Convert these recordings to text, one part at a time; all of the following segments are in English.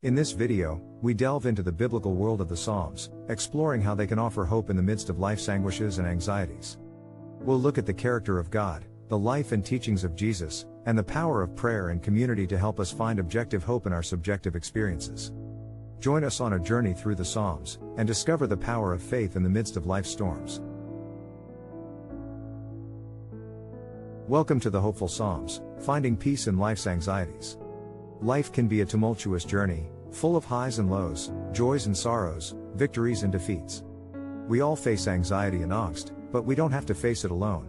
In this video, we delve into the biblical world of the Psalms, exploring how they can offer hope in the midst of life's anguishes and anxieties. We'll look at the character of God, the life and teachings of Jesus, and the power of prayer and community to help us find objective hope in our subjective experiences. Join us on a journey through the Psalms, and discover the power of faith in the midst of life's storms. Welcome to the Hopeful Psalms, finding peace in life's anxieties. Life can be a tumultuous journey, full of highs and lows, joys and sorrows, victories and defeats. We all face anxiety and angst, but we don't have to face it alone.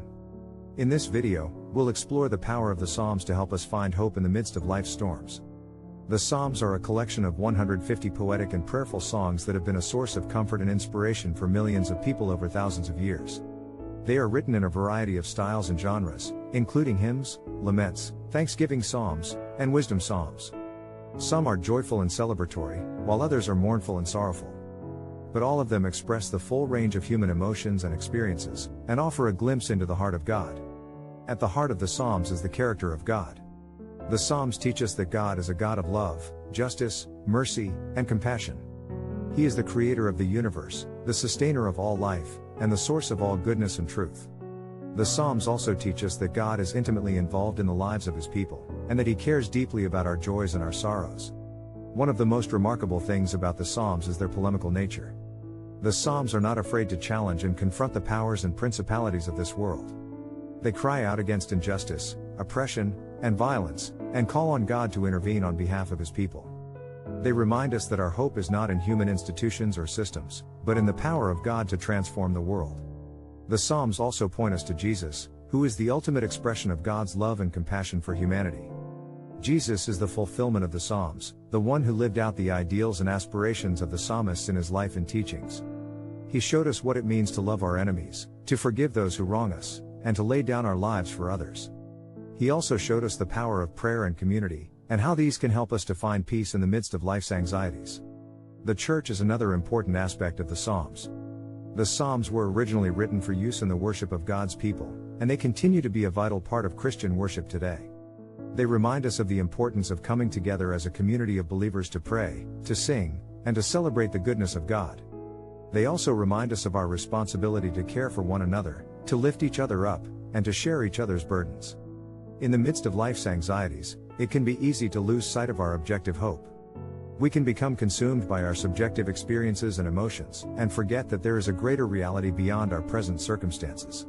In this video, we'll explore the power of the Psalms to help us find hope in the midst of life's storms. The Psalms are a collection of 150 poetic and prayerful songs that have been a source of comfort and inspiration for millions of people over thousands of years. They are written in a variety of styles and genres, including hymns, laments, thanksgiving psalms, and wisdom psalms. Some are joyful and celebratory, while others are mournful and sorrowful. But all of them express the full range of human emotions and experiences, and offer a glimpse into the heart of God. At the heart of the Psalms is the character of God. The Psalms teach us that God is a God of love, justice, mercy, and compassion. He is the creator of the universe, the sustainer of all life, and the source of all goodness and truth. The Psalms also teach us that God is intimately involved in the lives of His people, and that He cares deeply about our joys and our sorrows. One of the most remarkable things about the Psalms is their polemical nature. The Psalms are not afraid to challenge and confront the powers and principalities of this world. They cry out against injustice, oppression, and violence, and call on God to intervene on behalf of His people. They remind us that our hope is not in human institutions or systems, but in the power of God to transform the world. The Psalms also point us to Jesus, who is the ultimate expression of God's love and compassion for humanity. Jesus is the fulfillment of the Psalms, the one who lived out the ideals and aspirations of the psalmists in His life and teachings. He showed us what it means to love our enemies, to forgive those who wrong us, and to lay down our lives for others. He also showed us the power of prayer and community, and how these can help us to find peace in the midst of life's anxieties. The church is another important aspect of the Psalms. The Psalms were originally written for use in the worship of God's people, and they continue to be a vital part of Christian worship today. They remind us of the importance of coming together as a community of believers to pray, to sing, and to celebrate the goodness of God. They also remind us of our responsibility to care for one another, to lift each other up, and to share each other's burdens. In the midst of life's anxieties, it can be easy to lose sight of our objective hope. We can become consumed by our subjective experiences and emotions, and forget that there is a greater reality beyond our present circumstances.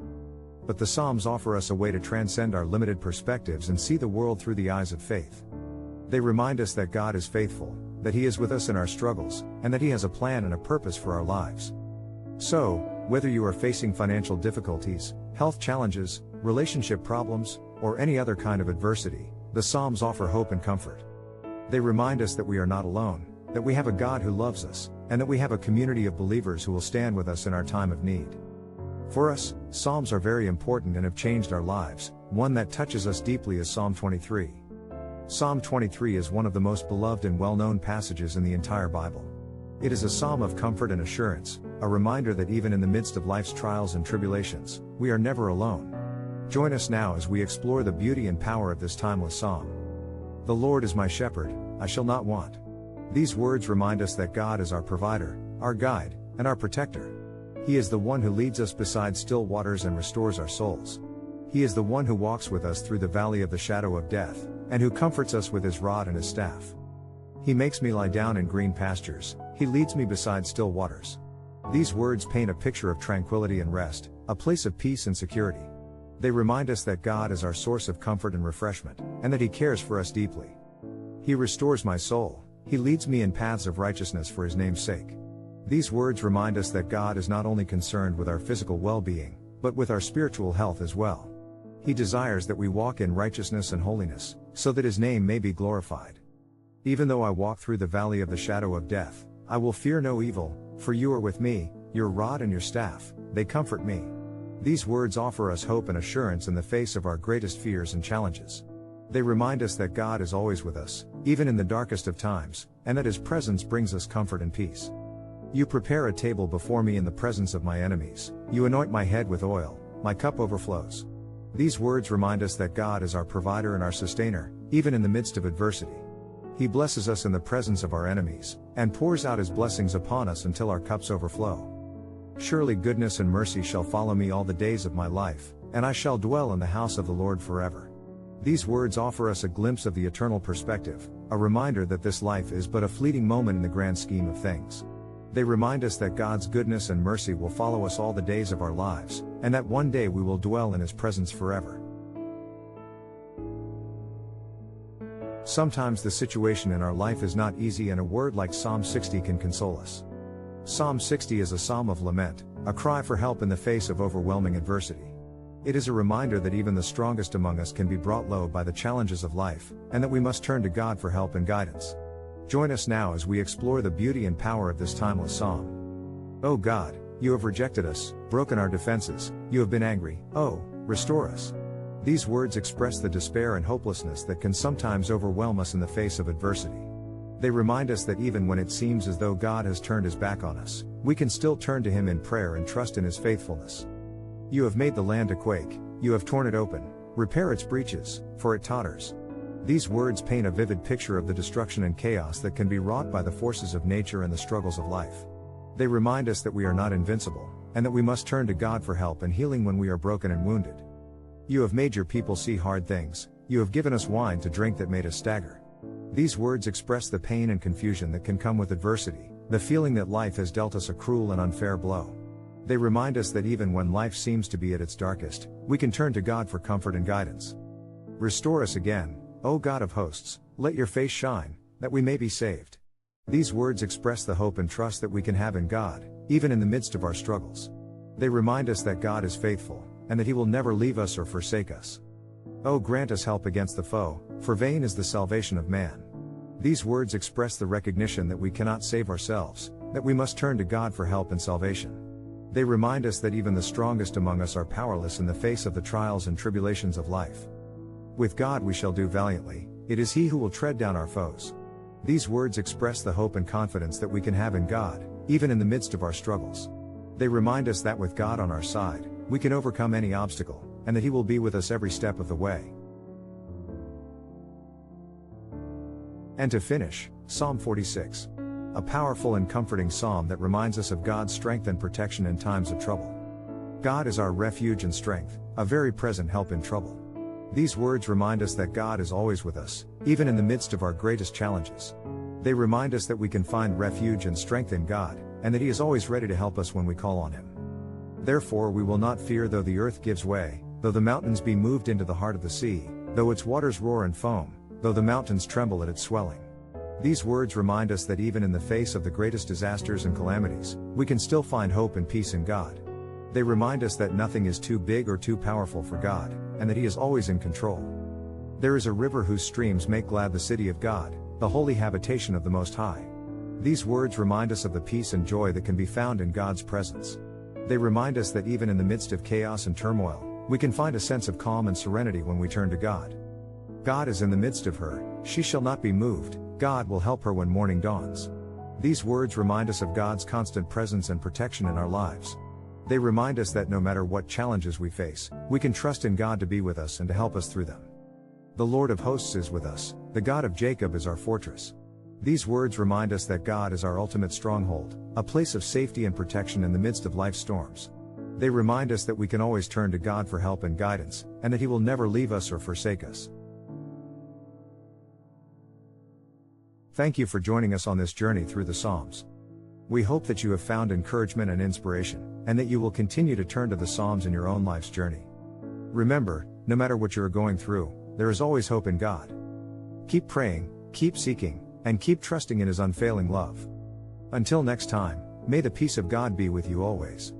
But the Psalms offer us a way to transcend our limited perspectives and see the world through the eyes of faith. They remind us that God is faithful, that He is with us in our struggles, and that He has a plan and a purpose for our lives. So, whether you are facing financial difficulties, health challenges, relationship problems, or any other kind of adversity, the Psalms offer hope and comfort. They remind us that we are not alone, that we have a God who loves us, and that we have a community of believers who will stand with us in our time of need. For us, Psalms are very important and have changed our lives. One that touches us deeply is Psalm 23. Psalm 23 is one of the most beloved and well-known passages in the entire Bible. It is a psalm of comfort and assurance, a reminder that even in the midst of life's trials and tribulations, we are never alone. Join us now as we explore the beauty and power of this timeless psalm. The Lord is my shepherd, I shall not want. These words remind us that God is our provider, our guide, and our protector. He is the one who leads us beside still waters and restores our souls. He is the one who walks with us through the valley of the shadow of death, and who comforts us with His rod and His staff. He makes me lie down in green pastures, He leads me beside still waters. These words paint a picture of tranquility and rest, a place of peace and security. They remind us that God is our source of comfort and refreshment, and that He cares for us deeply. He restores my soul, He leads me in paths of righteousness for His name's sake. These words remind us that God is not only concerned with our physical well-being, but with our spiritual health as well. He desires that we walk in righteousness and holiness, so that His name may be glorified. Even though I walk through the valley of the shadow of death, I will fear no evil, for You are with me, Your rod and Your staff, they comfort me. These words offer us hope and assurance in the face of our greatest fears and challenges. They remind us that God is always with us, even in the darkest of times, and that His presence brings us comfort and peace. You prepare a table before me in the presence of my enemies, You anoint my head with oil, my cup overflows. These words remind us that God is our provider and our sustainer, even in the midst of adversity. He blesses us in the presence of our enemies, and pours out his blessings upon us until our cups overflow. Surely goodness and mercy shall follow me all the days of my life, and I shall dwell in the house of the Lord forever. These words offer us a glimpse of the eternal perspective, a reminder that this life is but a fleeting moment in the grand scheme of things. They remind us that God's goodness and mercy will follow us all the days of our lives, and that one day we will dwell in his presence forever. Sometimes the situation in our life is not easy, and a word like Psalm 60 can console us. Psalm 60 is a psalm of lament, a cry for help in the face of overwhelming adversity. It is a reminder that even the strongest among us can be brought low by the challenges of life, and that we must turn to God for help and guidance. Join us now as we explore the beauty and power of this timeless psalm. O God, you have rejected us, broken our defenses, you have been angry, oh, restore us. These words express the despair and hopelessness that can sometimes overwhelm us in the face of adversity. They remind us that even when it seems as though God has turned his back on us, we can still turn to him in prayer and trust in his faithfulness. You have made the land to quake, you have torn it open, repair its breaches, for it totters. These words paint a vivid picture of the destruction and chaos that can be wrought by the forces of nature and the struggles of life. They remind us that we are not invincible, and that we must turn to God for help and healing when we are broken and wounded. You have made your people see hard things, you have given us wine to drink that made us stagger. These words express the pain and confusion that can come with adversity, the feeling that life has dealt us a cruel and unfair blow. They remind us that even when life seems to be at its darkest, we can turn to God for comfort and guidance. Restore us again, O God of hosts, let your face shine, that we may be saved. These words express the hope and trust that we can have in God, even in the midst of our struggles. They remind us that God is faithful, and that he will never leave us or forsake us. O grant us help against the foe, for vain is the salvation of man. These words express the recognition that we cannot save ourselves, that we must turn to God for help and salvation. They remind us that even the strongest among us are powerless in the face of the trials and tribulations of life. With God we shall do valiantly, it is he who will tread down our foes. These words express the hope and confidence that we can have in God, even in the midst of our struggles. They remind us that with God on our side, we can overcome any obstacle, and that he will be with us every step of the way. And to finish, Psalm 46. A powerful and comforting psalm that reminds us of God's strength and protection in times of trouble. God is our refuge and strength, a very present help in trouble. These words remind us that God is always with us, even in the midst of our greatest challenges. They remind us that we can find refuge and strength in God, and that he is always ready to help us when we call on him. Therefore we will not fear though the earth gives way, though the mountains be moved into the heart of the sea, though its waters roar and foam, though the mountains tremble at its swelling. These words remind us that even in the face of the greatest disasters and calamities, we can still find hope and peace in God. They remind us that nothing is too big or too powerful for God, and that he is always in control. There is a river whose streams make glad the city of God, the holy habitation of the Most High. These words remind us of the peace and joy that can be found in God's presence. They remind us that even in the midst of chaos and turmoil, we can find a sense of calm and serenity when we turn to God. God is in the midst of her, she shall not be moved, God will help her when morning dawns. These words remind us of God's constant presence and protection in our lives. They remind us that no matter what challenges we face, we can trust in God to be with us and to help us through them. The Lord of hosts is with us, the God of Jacob is our fortress. These words remind us that God is our ultimate stronghold, a place of safety and protection in the midst of life's storms. They remind us that we can always turn to God for help and guidance, and that he will never leave us or forsake us. Thank you for joining us on this journey through the Psalms. We hope that you have found encouragement and inspiration, and that you will continue to turn to the Psalms in your own life's journey. Remember, no matter what you are going through, there is always hope in God. Keep praying, keep seeking, and keep trusting in his unfailing love. Until next time, may the peace of God be with you always.